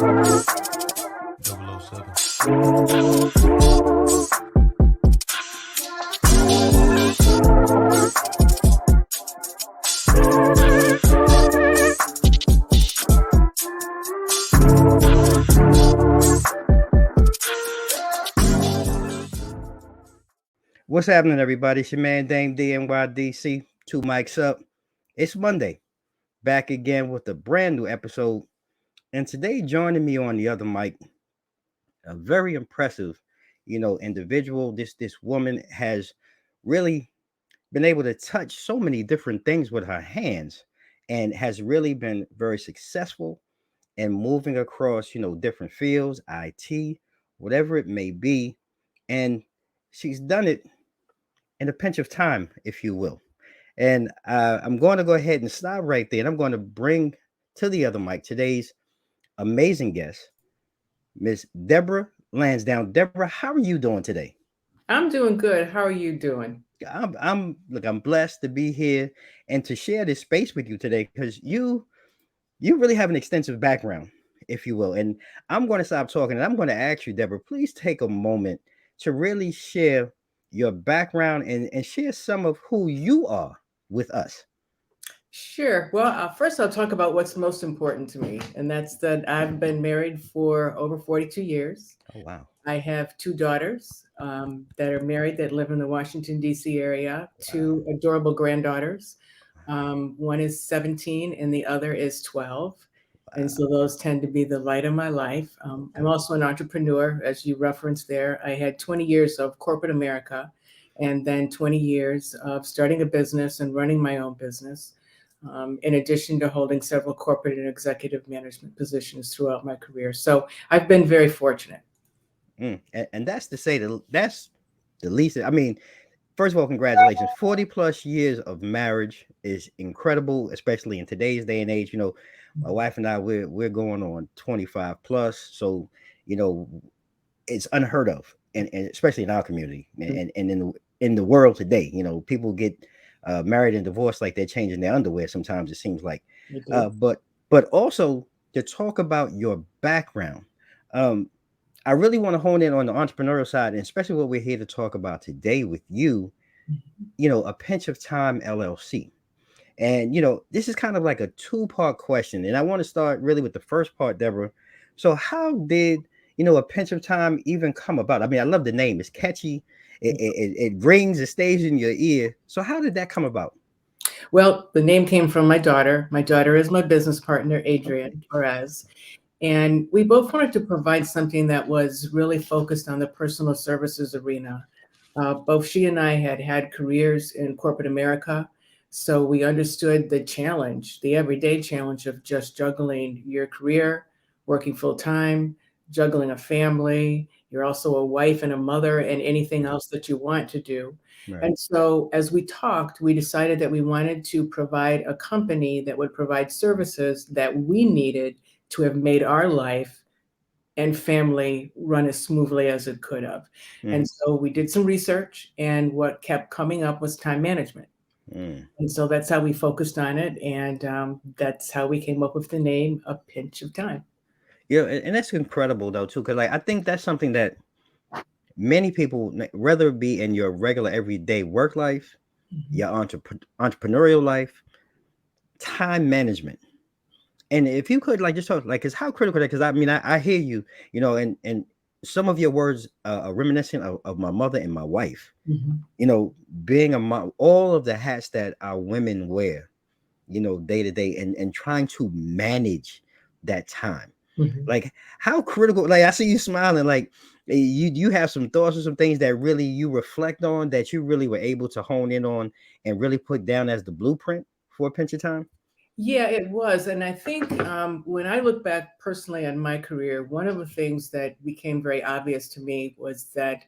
What's happening, everybody? It's your man Dame DNYDC. Two mics up. It's Monday. Back again with a brand new episode. And today, joining me on the other mic, a very impressive, individual. This woman has really been able to touch so many different things with her hands, and has really been very successful in moving across, different fields, IT, whatever it may be, and she's done it in a pinch of time, if you will. And I'm going to go ahead and stop right there. And I'm going to bring to the other mic today's amazing guest, Miss Deborah Lansdowne. Deborah, how are you doing today? I'm doing good. How are you doing? I'm blessed to be here and to share this space with you today, because you really have an extensive background, if you will. And I'm going to stop talking and I'm going to ask you, Deborah, please take a moment to really share your background and share some of who you are with us. Sure. Well, first I'll talk about what's most important to me, and that's that I've been married for over 42 years. Oh, wow. I have two daughters that are married that live in the Washington, D.C. area, two adorable granddaughters. One is 17 and the other is 12. And so those tend to be the light of my life. I'm also an entrepreneur, as you referenced there. I had 20 years of corporate America and then 20 years of starting a business and running my own business, in addition to holding several corporate and executive management positions throughout my career. So I've been very fortunate. And that's to say that that's the least. I mean, first of all, congratulations. 40 plus years of marriage is incredible, especially in today's day and age. My wife and I, we're going on 25 plus. So, it's unheard of, and especially in our community and in the world today. People get married and divorced like they're changing their underwear. Sometimes it seems like, but also to talk about your background. I really want to hone in on the entrepreneurial side, and especially what we're here to talk about today with you, a Pinch of Time LLC. And, this is kind of like a two-part question. And I want to start really with the first part, Deborah. So how did, a Pinch of Time even come about? I mean, I love the name. It's catchy. It rings, it stays in your ear. So how did that come about? Well, the name came from my daughter. My daughter is my business partner, Adrienne Perez. And we both wanted to provide something that was really focused on the personal services arena. Both she and I had had careers in corporate America. So we understood the challenge, the everyday challenge of just juggling your career, working full time, juggling a family. You're also a wife and a mother and anything else that you want to do. Right. And so as we talked, we decided that we wanted to provide a company that would provide services that we needed to have made our life and family run as smoothly as it could have. And so we did some research, and what kept coming up was time management. And so that's how we focused on it. And that's how we came up with the name, A Pinch of Time. Yeah. And that's incredible though, too. Cause I think that's something that many people, whether it be in your regular everyday work life, your entrepreneurial life, time management. And if you could just talk, cause how critical that, cause I mean, I hear you, and some of your words are reminiscent of my mother and my wife, being a mom, all of the hats that our women wear, day to day, and trying to manage that time. Like how critical, I see you smiling, you have some thoughts or some things that really you reflect on that you really were able to hone in on and really put down as the blueprint for a pinch of time. Yeah, it was. And I think when I look back personally on my career, one of the things that became very obvious to me was that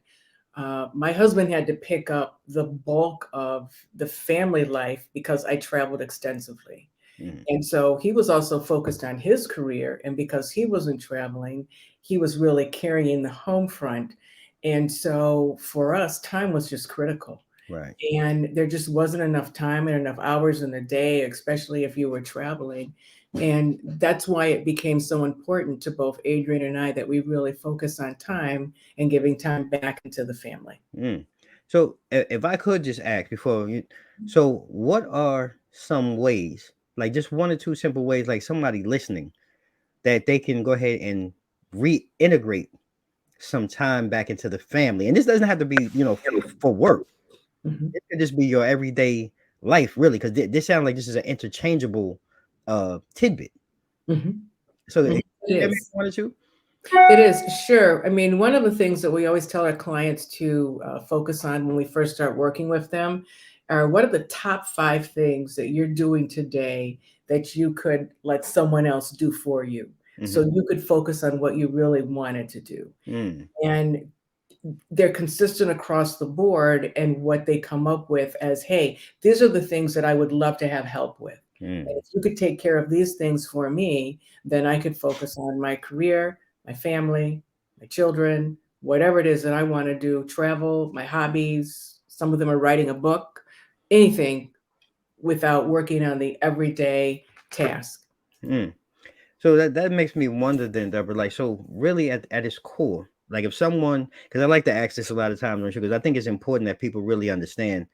my husband had to pick up the bulk of the family life because I traveled extensively. And so he was also focused on his career. And because he wasn't traveling, he was really carrying the home front. And so for us, time was just critical. Right. And there just wasn't enough time and enough hours in the day, especially if you were traveling, And that's why it became so important to both Adrian and I that we really focus on time and giving time back into the family. Mm. So if I could just ask before you, so what are some ways, like just one or two simple ways, like somebody listening, that they can go ahead and reintegrate some time back into the family? And this doesn't have to be, for work. Mhm. It could just be your everyday life, really, because this sounds like this is an interchangeable tidbit. Mhm. So Mhm. It maybe is. one or two. It is, sure. I mean, one of the things that we always tell our clients to focus on when we first start working with them are what are the top 5 things that you're doing today that you could let someone else do for you? So Mm-hmm. you could focus on what you really wanted to do. Mm, And they're consistent across the board and what they come up with as, hey, these are the things that I would love to have help with. And mm, if you could take care of these things for me, then I could focus on my career, my family, my children, whatever it is that I want to do, travel, my hobbies. Some of them are writing a book, anything without working on the everyday task. mm. So that makes me wonder then, Deborah, like, so really at its core, like if someone, because I like to ask this a lot of times on show, because I think it's important that people really understand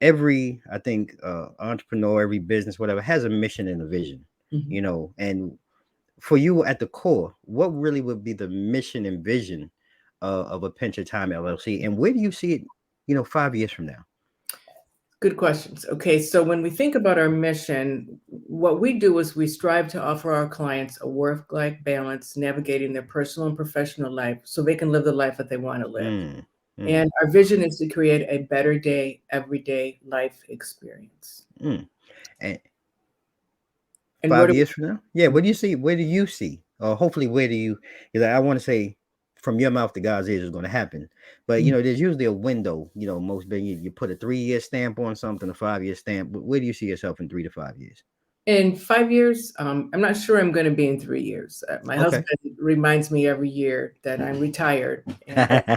I think entrepreneur, every business, whatever, has a mission and a vision, Mhm. and for you at the core, what really would be the mission and vision of a Pinch of Time LLC, and where do you see it, 5 years from now? Good questions. Okay, so when we think about our mission, what we do is we strive to offer our clients a work-life balance, navigating their personal and professional life so they can live the life that they want to live. Mm, mm, And our vision is to create a better day, everyday life experience. mm. And And what 5 do years from now? Yeah, what do you see? Where do you see? Or hopefully, where do you? Because I want to say, from your mouth to God's ears is going to happen. But we, there's usually a window. Most big you put a 3-year stamp on something, a 5-year stamp. But where do you see yourself in 3 to 5 years? in 5 years, I'm not sure I'm going to be in 3 years. My Okay. husband reminds me every year that I'm retired, and and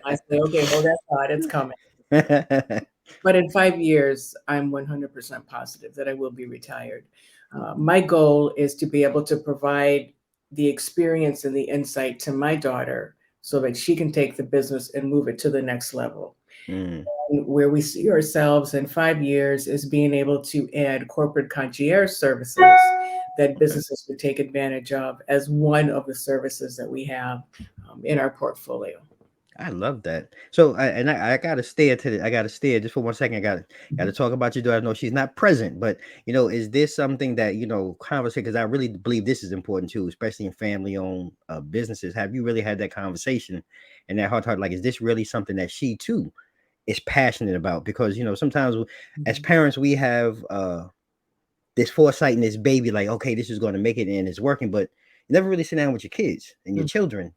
I say, okay, hold that thought, it's coming. But in 5 years, I'm 100% positive that I will be retired. My goal is to be able to provide the experience and the insight to my daughter so that she can take the business and move it to the next level. Mm, And where we see ourselves in 5 years is being able to add corporate concierge services that okay. businesses would take advantage of as one of the services that we have in our portfolio. I love that. So, I gotta stare I gotta stare just for 1 second. Gotta Mhm. talk about your daughter. I know she's not present, but is this something that conversation? Because I really believe this is important too, especially in family-owned businesses. Have you really had that conversation and that heart, like, is this really something that she too is passionate about? Because sometimes as Mhm. parents we have this foresight in this baby, like, okay, this is going to make it and it's working, but you never really sit down with your kids and your children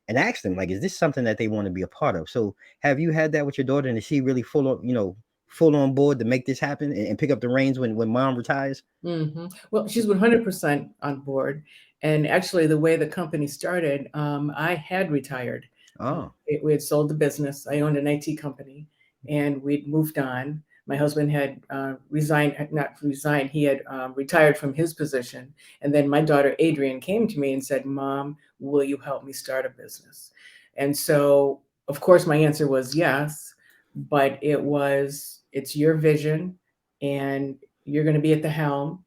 and ask them, like, is this something that they want to be a part of? So have you had that with your daughter, and is she really full on board to make this happen and pick up the reins when mom retires? Well, she's 100% on board. And actually, the way the company started, I had retired. Oh. We had sold the business. I owned an IT company, and we'd moved on. My husband had resigned, not resigned, he had retired from his position. And then my daughter, Adrian, came to me and said, Mom, will you help me start a business? And so, of course, my answer was yes, but it's your vision, and you're going to be at the helm,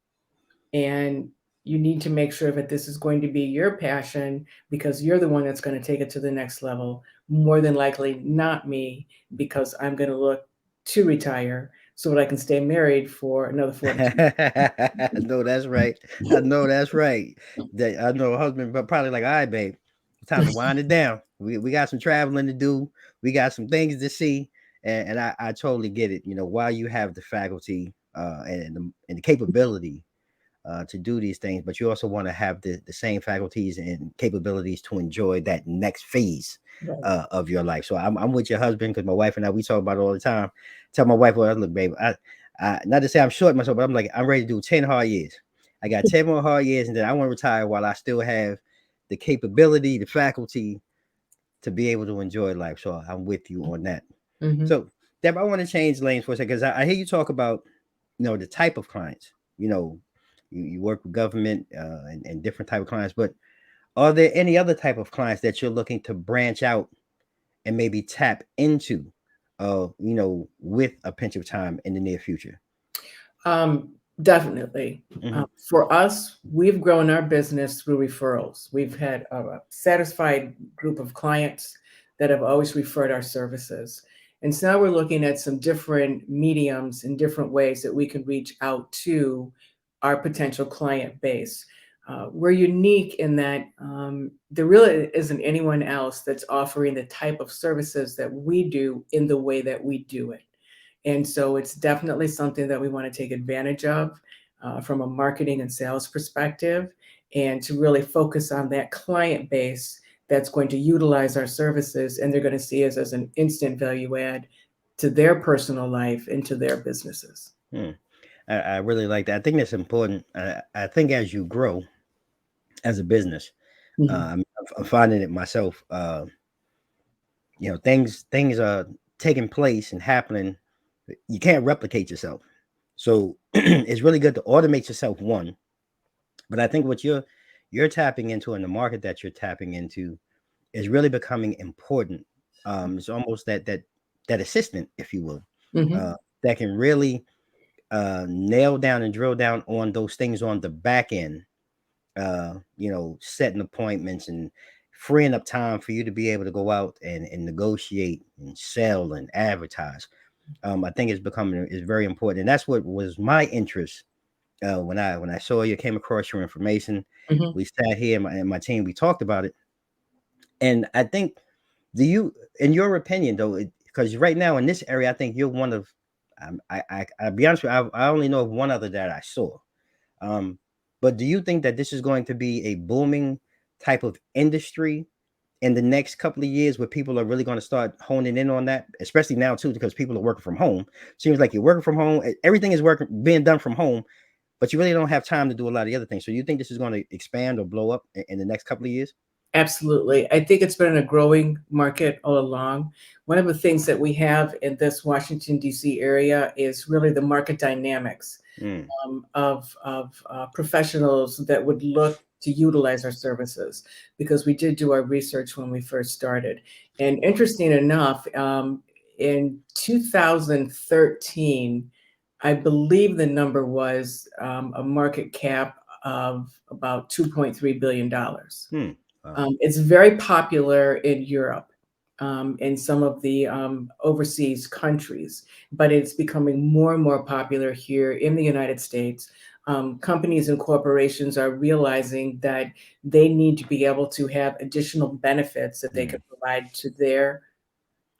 and you need to make sure that this is going to be your passion because you're the one that's going to take it to the next level. More than likely, not me, because I'm going to look to retire so that I can stay married for another 42. I know that's right. I know that's right. That I know a husband, but probably like, all right, babe, it's time to wind it down. We got some traveling to do. We got some things to see, and I totally get it. While you have the faculty and the capability to do these things, but you also want to have the same faculties and capabilities to enjoy that next phase Right. of your life. So I'm with your husband, because my wife and I, we talk about it all the time. Tell my wife, well, look, babe, not to say I'm short myself, but I'm like, I'm ready to do 10 hard years. I got 10 more hard years, and then I want to retire while I still have the capability, the faculty to be able to enjoy life. So I'm with you on that. Hmm. So, Deb, I want to change lanes for a second, because I hear you talk about, the type of clients, you know, you work with government and different type of clients, but are there any other type of clients that you're looking to branch out and maybe tap into, with a pinch of time in the near future? Definitely. Hmm. For us, we've grown our business through referrals. We've had a satisfied group of clients that have always referred our services. And so now we're looking at some different mediums and different ways that we can reach out to our potential client base. We're unique in that there really isn't anyone else that's offering the type of services that we do in the way that we do it. And so it's definitely something that we want to take advantage of from a marketing and sales perspective, and to really focus on that client base that's going to utilize our services, and they're going to see us as an instant value add to their personal life and to their businesses. Hmm. I really like that. I think that's important. I think as you grow as a business, Mhm. I'm finding it myself. Things are taking place and happening. You can't replicate yourself, so it's really good to automate yourself. One, but I think what you're tapping into and the market that you're tapping into is really becoming important. It's almost that assistant, if you will, uh, Mhm. that can really nail down and drill down on those things on the back end. Setting appointments and freeing up time for you to be able to go out and negotiate and sell and advertise. I think is very important, and that's what was my interest when I saw you, came across your information. Mhm. We sat here and my team, we talked about it, and I think, do you, in your opinion, though, because right now in this area, I think you're one of, I'll be honest with you, I only know of one other that I saw. Um, but do you think that this is going to be a booming type of industry in the next couple of years, where people are really going to start honing in on that, especially now too, because people are working from home? Seems like you're working from home, everything is being done from home, but you really don't have time to do a lot of the other things. So you think this is going to expand or blow up in the next couple of years? Absolutely. I think it's been a growing market all along. One of the things that we have in this Washington, D.C. area is really the market dynamics Mm, of professionals that would look to utilize our services, because we did do our research when we first started. And interesting enough, in 2013, I believe the number was a market cap of about $2.3 billion. hmm. Wow. It's very popular in Europe, in some of the overseas countries, but it's becoming more and more popular here in the United States. Companies and corporations are realizing that they need to be able to have additional benefits that they can Mm, provide to their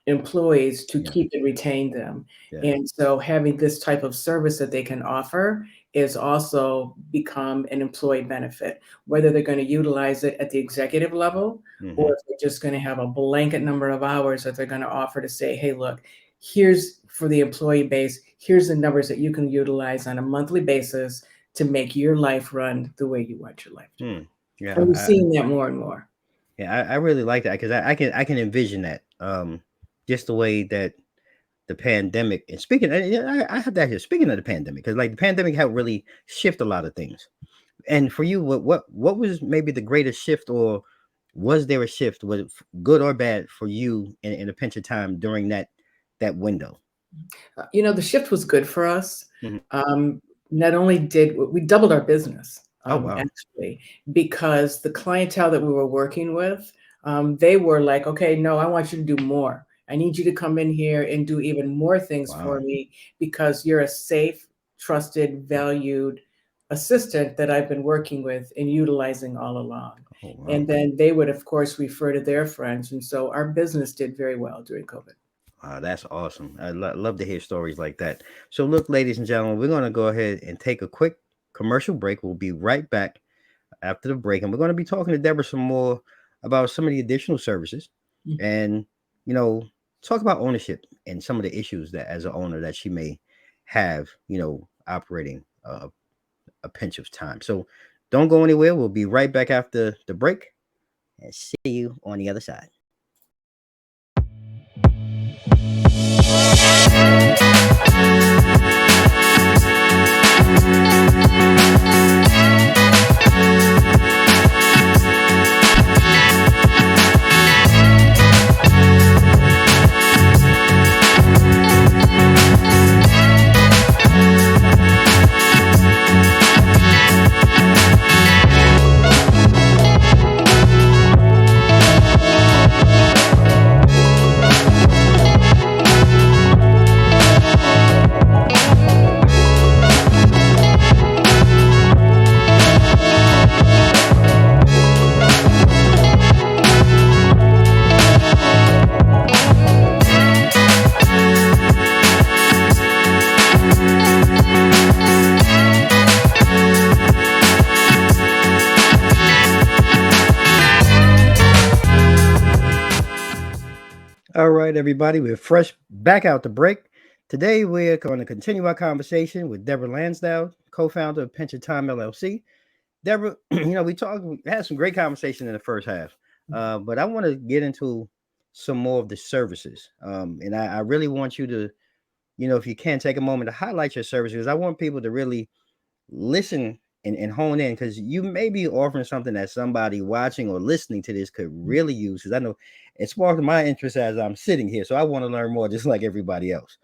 employees to yeah. keep and retain them. Yeah. And so having this type of service that they can offer is also become an employee benefit, whether they're going to utilize it at the executive level, or Hmm. if they're just going to have a blanket number of hours that they're going to offer to say, hey, look, here's for the employee base, here's the numbers that you can utilize on a monthly basis to make your life run the way you want your life to run. Hmm. Yeah. And we're seeing that more and more. Yeah. I really like that, because I can envision that. Just the way that the pandemic, and speaking, I have that here. Speaking of the pandemic, because like the pandemic helped really shift a lot of things. And for you, what was maybe the greatest shift, or was there a shift, was it good or bad for you in a pinch of time during that window? The shift was good for us. Mhm. Um, Not only did we doubled our business, Oh wow. actually, because the clientele that we were working with, they were like, okay, no, I want you to do more. I need you to come in here and do even more things for Wow. me, because you're a safe, trusted, valued assistant that I've been working with and utilizing all along. Oh And wow. then they would, of course, refer to their friends. And so our business did very well during COVID. Wow, that's awesome. I love to hear stories like that. So, look, ladies and gentlemen, we're going to go ahead and take a quick commercial break. We'll be right back after the break, and we're going to be talking to Deborah some more about some of the additional services, and you know, talk about ownership and some of the issues that, as an owner, that she may have, operating a pinch of time. So, don't go anywhere. We'll be right back after the break, and see you on the other side. right, everybody, we're fresh back out the break. Today, we're going to continue our conversation with Deborah Lansdowne, co-founder of Pinch of Time LLC. Deborah, we had some great conversation in the first half, but I want to get into some more of the services, and I really want you to, if you can, take a moment to highlight your services. I want people to really listen and hone in, because you may be offering something that somebody watching or listening to this could really use. Because I know it sparked my interest as I'm sitting here, so I want to learn more, just like everybody else.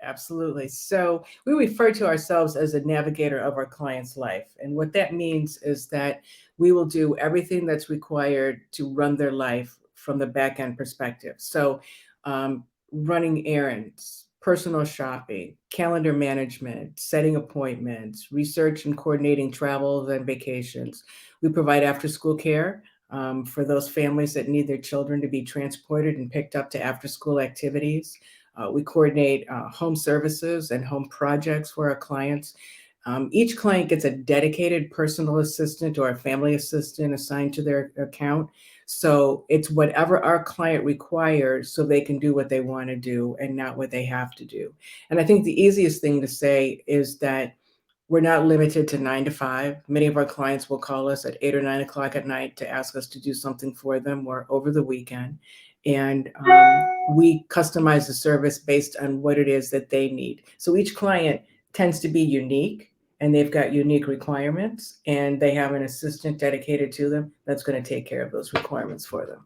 Absolutely. So we refer to ourselves as a navigator of our client's life. And what that means is that we will do everything that's required to run their life from the back end perspective. So running errands, personal shopping, calendar management, setting appointments, research and coordinating travels and vacations. We provide after school care for those families that need their children to be transported and picked up to after school activities. We coordinate home services and home projects for our clients. Each client gets a dedicated personal assistant or a family assistant assigned to their account. So it's whatever our client requires so they can do what they want to do and not what they have to do. And I think the easiest thing to say is that we're not limited to 9 to 5. Many of our clients will call us at 8 or 9 o'clock at night to ask us to do something for them or over the weekend. And we customize the service based on what it is that they need. So each client tends to be unique and they've got unique requirements, and they have an assistant dedicated to them that's going to take care of those requirements for them.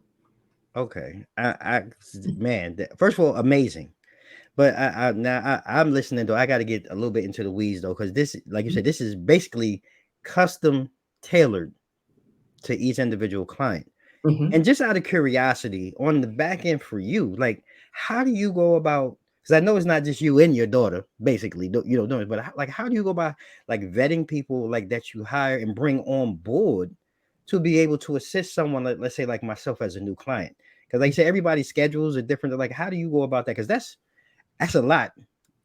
Okay, man, first of all, amazing. But I'm listening though. I got to get a little bit into the weeds though, because this, like you said, this is basically custom tailored to each individual client. Mhm. And just out of curiosity, on the back end for you, like, how do you go about? Because I know it's not just you and your daughter, basically, doing it. But like, how do you go about like vetting people like that you hire and bring on board to be able to assist someone, like, let's say, like myself as a new client? Because like you said, everybody's schedules are different. Like, how do you go about that? Because that's a lot,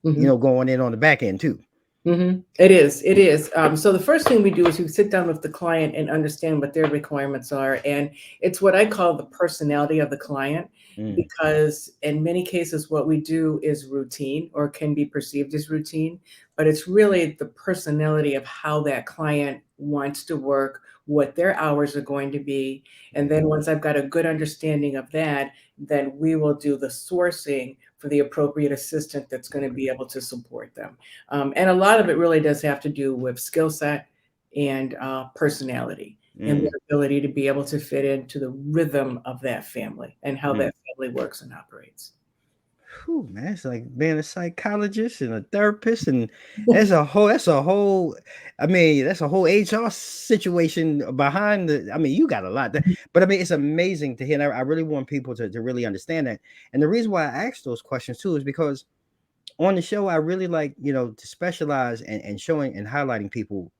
Mhm. going in on the back end too. It is. It is. So the first thing we do is we sit down with the client and understand what their requirements are, and it's what I call the personality of the client, Mm, because in many cases, what we do is routine or can be perceived as routine, but it's really the personality of how that client wants to work, what their hours are going to be, and then once I've got a good understanding of that, then we will do the sourcing for the appropriate assistant that's going to be able to support them. And a lot of it really does have to do with skill set and personality and mm. their ability to be able to fit into the rhythm of that family and how Mm. that family works and operates. Whew, man, it's like being a psychologist and a therapist, and that's a whole. I mean, that's a whole HR situation behind the. I mean, you got a lot, but I mean, it's amazing to hear. And I really want people to really understand that. And the reason why I ask those questions too is because on the show, I really like to specialize and showing and highlighting people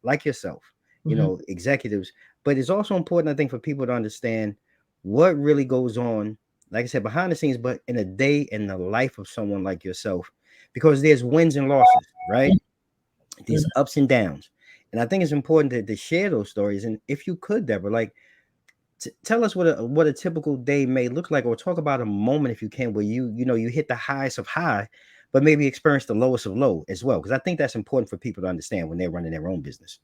like yourself, Mhm. executives. But it's also important, I think, for people to understand what really goes on, like I said, behind the scenes, but in a day in the life of someone like yourself, because there's wins and losses, right? These Mhm. ups and downs. And I think it's important to share those stories. And if you could, Deborah, like tell us what a typical day may look like, or talk about a moment if you can, where you hit the highest of high, but maybe experience the lowest of low as well. Because I think that's important for people to understand when they're running their own business.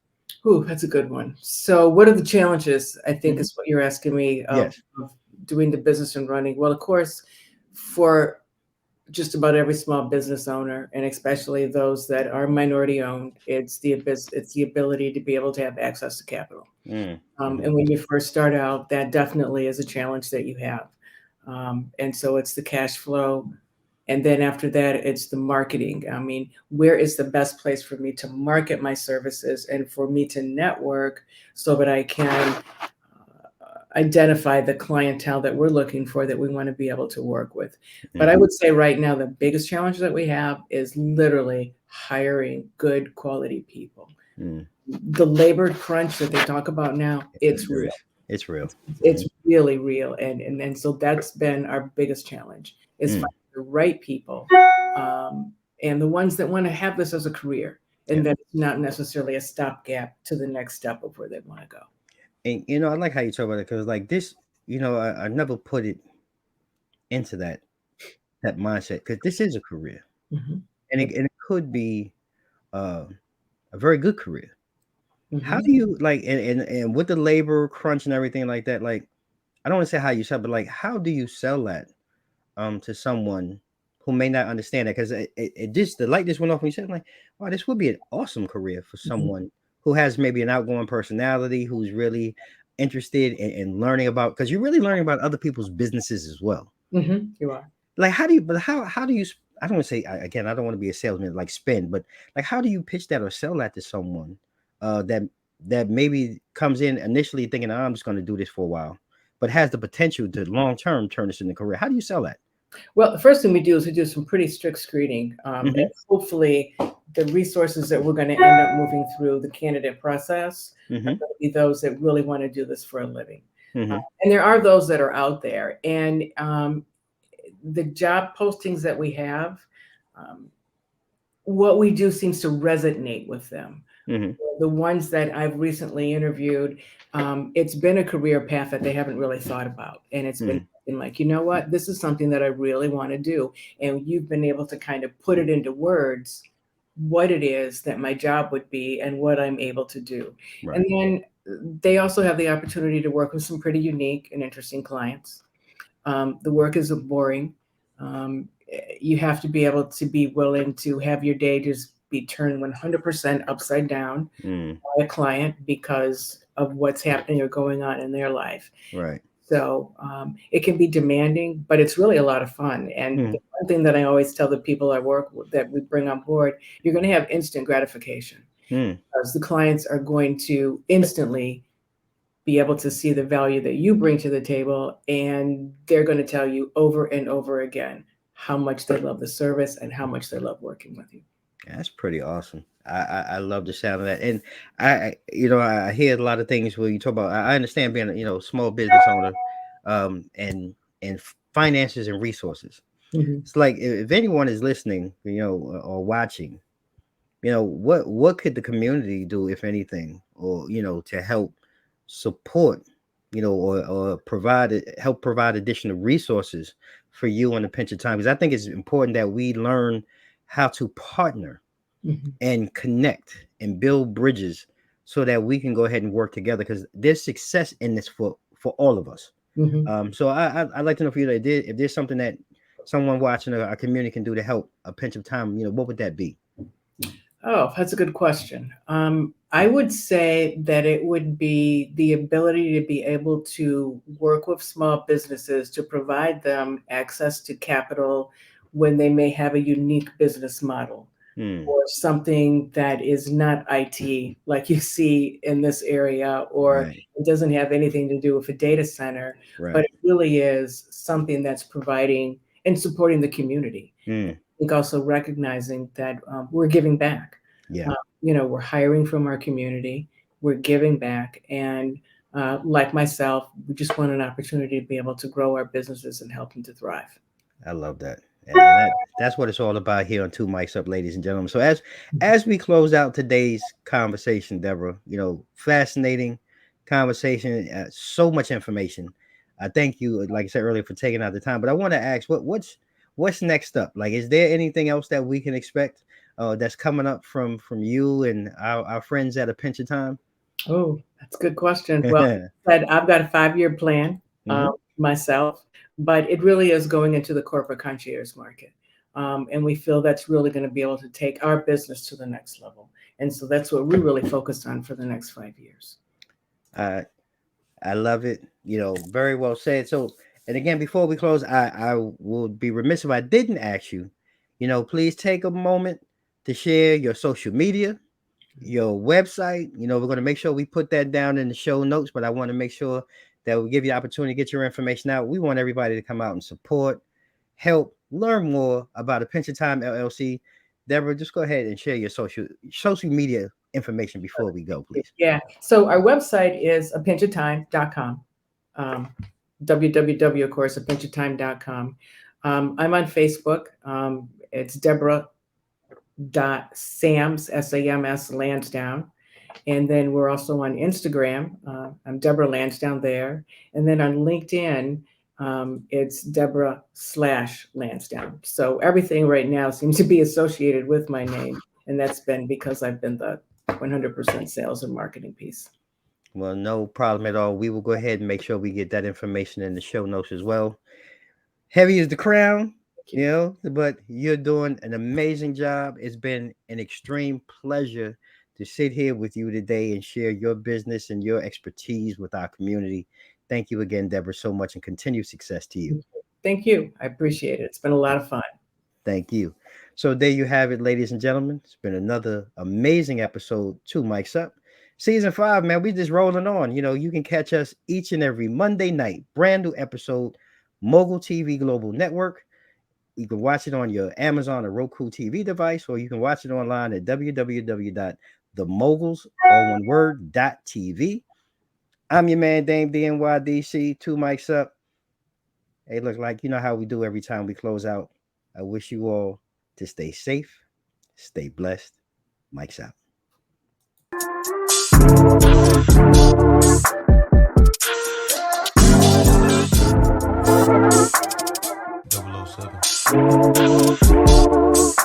Ooh, that's a good one. So, what are the challenges? I think Mhm. is what you're asking me Yes. of doing the business and running. Well, of course, for just about every small business owner, and especially those that are minority owned, it's the ability to be able to have access to capital. Mm, And mhm, when you first start out, that definitely is a challenge that you have. And so it's the cash flow. And then after that, it's the marketing. I mean, where is the best place for me to market my services and for me to network so that I can identify the clientele that we're looking for that we want to be able to work with. But I mhm, would say right now, the biggest challenge that we have is literally hiring good quality people. mm. The labor crunch that they talk about now, it's There real. is. It's real. It's Mhm, really real, and so that's been our biggest challenge is mm. finding the right people, um, and the ones that want to have this as a career, Yeah. and that it's not necessarily a stopgap to the next step of where they want to go. And I like how you talk about it, because like this, I never put it into that mindset, because this is a career, Mm-hmm. and it could be uh, a very good career. How Mm-hmm. do you like and with the labor crunch and everything like that? Like, I don't want to say how you sell, but like, how do you sell that to someone who may not understand that? Because it just the light just went off when you said, like, wow, this would be an awesome career for Mm-hmm. someone who has maybe an outgoing personality, who's really interested in learning about, because you're really learning about other people's businesses as well. Mm-hmm. You are. Like, how do you, but how do you, I don't want to say, again, I don't want to be a salesman like spin, but like, how do you pitch that or sell that to someone that maybe comes in initially thinking, "Oh, I'm just going to do this for a while," but has the potential to long term turn this into a career? How do you sell that? Well, the first thing we do is we do some pretty strict screening, Mm-hmm. and hopefully the resources that we're going to end up moving through the candidate process are Mm-hmm. going to be those that really want to do this for a living. Mm-hmm. And there are those that are out there, and the job postings that we have, um, what we do seems to resonate with them. Mm-hmm. The ones that I've recently interviewed, it's been a career path that they haven't really thought about. And it's been like, you know what, this is something that I really want to do. And you've been able to kind of put it into words what it is that my job would be and what I'm able to do. And Right. then they also have the opportunity to work with some pretty unique and interesting clients. The work isn't boring. You have to be able to be willing to have your day just be turned 100% upside down Mm. by a client because of what's happening or going on in their life. Right. So it can be demanding, but it's really a lot of fun. And Mm. the one thing that I always tell the people I work with that we bring on board, you're going to have instant gratification Mm. because the clients are going to instantly be able to see the value that you bring to the table, and they're going to tell you over and over again how much they love the service and how much they love working with you. That's pretty awesome. I love the sound of that, and I hear a lot of things where you talk about. I understand being a small business owner, and finances and resources. Mhm. It's like if anyone is listening, or watching, what could the community do, if anything, or to help support, or help provide additional resources for you on the Pinch of Time? Because I think it's important that we learn how to partner Mhm. and connect and build bridges so that we can go ahead and work together, because there's success in this for all of us. Mhm. So I'd like to know for you that if there's something that someone watching our community can do to help a Pinch of Time, what would that be? Oh, that's a good question. I would say that it would be the ability to be able to work with small businesses to provide them access to capital when they may have a unique business model Hmm. or something that is not IT, like you see in this area, or Right. it doesn't have anything to do with a data center, but Right. it really is something that's providing and supporting the community. Hmm. I think also recognizing that we're giving back. Yeah. Uh, we're hiring from our community, we're giving back, and like myself, we just want an opportunity to be able to grow our businesses and help them to thrive. I love that. And that's what it's all about here on Two Mics Up, ladies and gentlemen. So as we close out today's conversation, Deborah, fascinating conversation, so much information. I thank you, like I said earlier, for taking out the time. But I want to ask, what's next up? Like, is there anything else that we can expect that's coming up from you and our friends at A Pinch of Time? Oh, that's a good question. Well, but I've got a 5-year plan Hmm. myself, but it really is going into the corporate concierge market. And we feel that's really going to be able to take our business to the next level. And so that's what we're really focused on for the next 5 years. I love it. Very well said. So, and again, before we close, I would be remiss if I didn't ask you, please take a moment to share your social media, your website. We're going to make sure we put that down in the show notes, but I want to make sure that we give you the opportunity to get your information out. We want everybody to come out and support, help, learn more about A Pinch of Time LLC. Deborah, just go ahead and share your social media information before we go, please. Yeah. So our website is a pinchoftime.com. www, of course, a pinchoftime.com. I'm on Facebook. It's Deborah.Sams, SAMS, Lansdowne. And then we're also on Instagram. I'm Deborah Lansdowne there. And then on LinkedIn, it's Deborah/Lansdowne. So everything right now seems to be associated with my name. And that's been because I've been the 100% sales and marketing piece. Well, no problem at all. We will go ahead and make sure we get that information in the show notes as well. Heavy is the crown, but you're doing an amazing job. It's been an extreme pleasure to sit here with you today and share your business and your expertise with our community. Thank you again, Deborah, so much, and continued success to you. Thank you. I appreciate it. It's been a lot of fun. Thank you. So there you have it, ladies and gentlemen. It's been another amazing episode, 2 Mics Up. Season 5, man, we just rolling on. You can catch us each and every Monday night. Brand new episode, Mogul TV Global Network. You can watch it on your Amazon or Roku TV device, or you can watch it online at www.themoguls.tv. I'm your man, Dame DNYDC, 2 Mics Up. Hey, look, like, how we do every time we close out. I wish you all to stay safe, stay blessed. Mics out. 007.